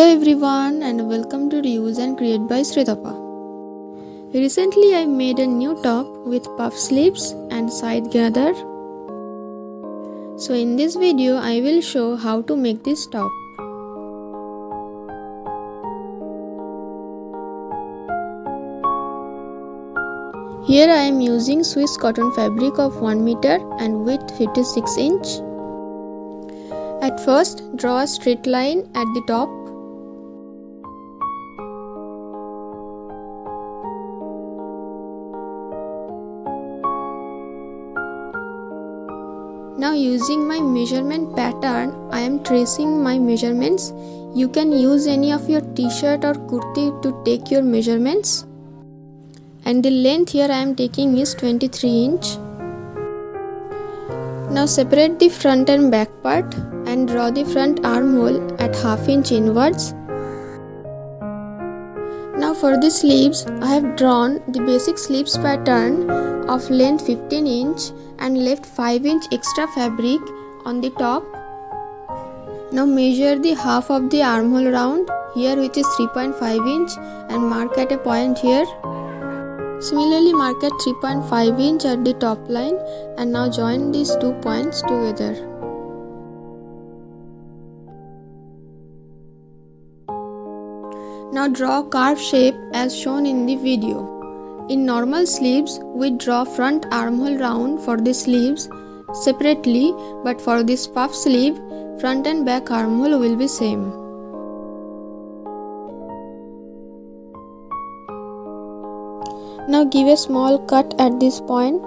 everyone and welcome to Reuse and Create by Sreetapa. Recently I made a new top with puff sleeves and side gather. So in this video I will show how to make this top. Here I am using Swiss cotton fabric of 1 meter and width 56 inch. At first draw a straight line at the top. Now using my measurement pattern, I am tracing my measurements. You can use any of your t-shirt or kurti to take your measurements. And the length here I am taking is 23 inch. Now separate the front and back part and draw the front armhole at ½ inch inwards. Now for the sleeves, I have drawn the basic sleeves pattern of length 15 inch and left 5 inch extra fabric on the top. Now measure the half of the armhole round here, which is 3.5 inch, and mark at a point here. Similarly mark at 3.5 inch at the top line and now join these 2 points together. Now draw a curve shape as shown in the video. In normal sleeves, we draw front armhole round for the sleeves separately, but for this puff sleeve, front and back armhole will be same. Now give a small cut at this point.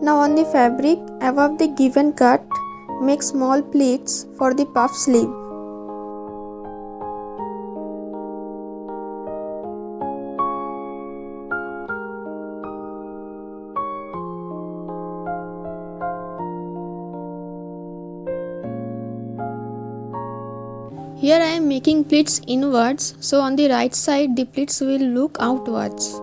Now on the fabric above the given cut, make small pleats for the puff sleeve. Here I am making pleats inwards, so on the right side the pleats will look outwards.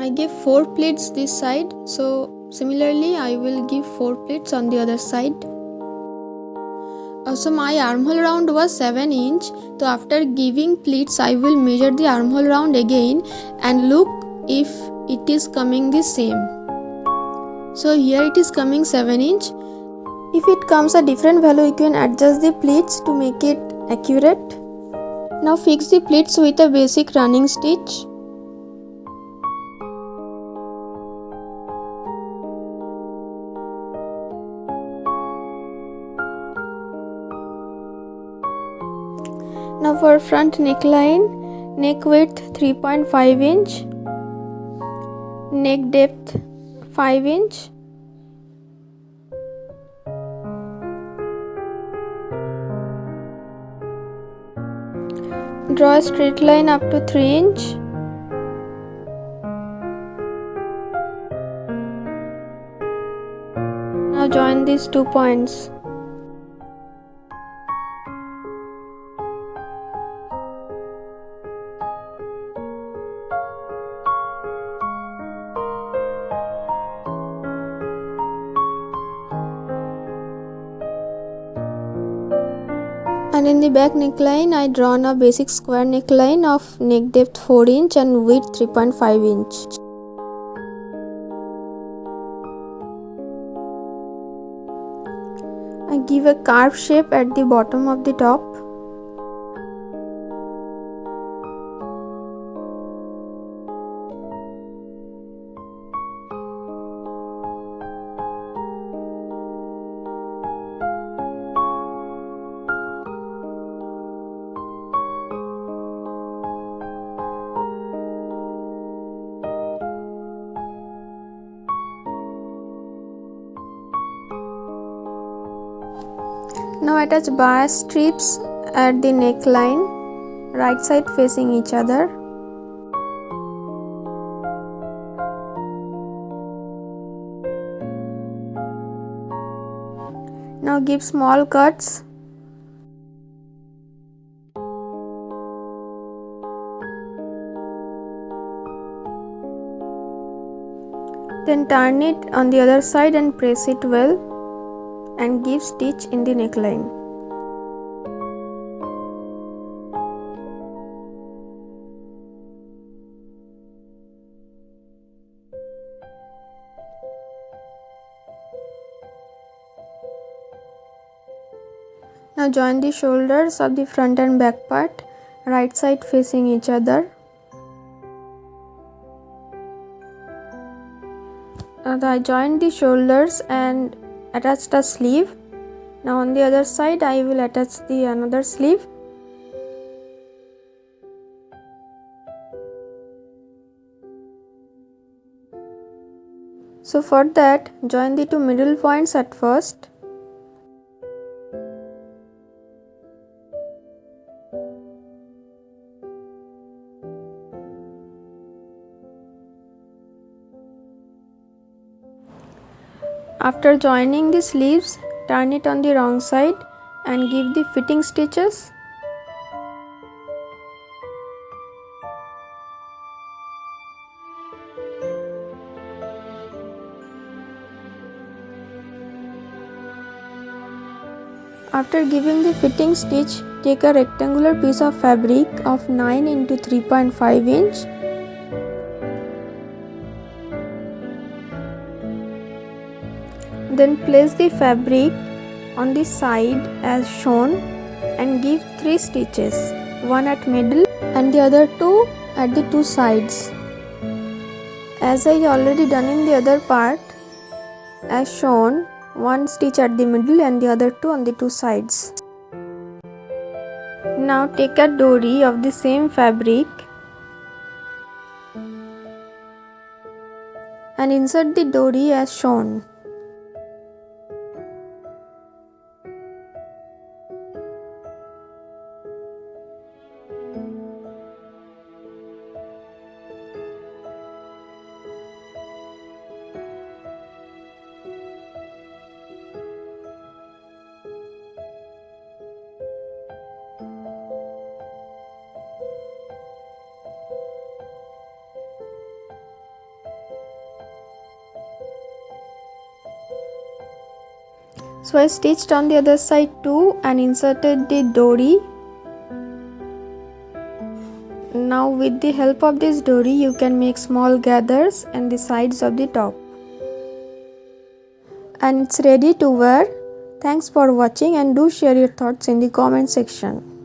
I gave 4 pleats this side, so similarly I will give 4 pleats on the other side. Also my armhole round was 7 inch, so after giving pleats I will measure the armhole round again and look if it is coming the same. So here it is coming 7 inch. If it comes a different value, you can adjust the pleats to make it accurate. Now fix the pleats with a basic running stitch. Now for front neckline, neck width 3.5 inch, neck depth 5 inch. Draw a straight line up to 3 inch. Now join these 2 points. And in the back neckline, I drawn a basic square neckline of neck depth 4 inch and width 3.5 inch. I give a curve shape at the bottom of the top. Now attach bias strips at the neckline, right side facing each other. Now give small cuts. Then turn it on the other side and press it well and give stitch in the neckline. Now join the shoulders of the front and back part, right side facing each other. Now I joined the shoulders and attached a sleeve. Now on the other side I will attach the another sleeve. So for that, join the two middle points at first. After joining the sleeves, turn it on the wrong side and give the fitting stitches. After giving the fitting stitch, take a rectangular piece of fabric of 9 into 3.5 inch. Then place the fabric on the side as shown and give 3 stitches, one at middle and the other 2 at the 2 sides. As I already done in the other part, as shown, 1 stitch at the middle and the other 2 on the 2 sides. Now take a dory of the same fabric and insert the dory as shown. So I stitched on the other side too and inserted the dory. Now with the help of this dory you can make small gathers and the sides of the top. And it's ready to wear. Thanks for watching and do share your thoughts in the comment section.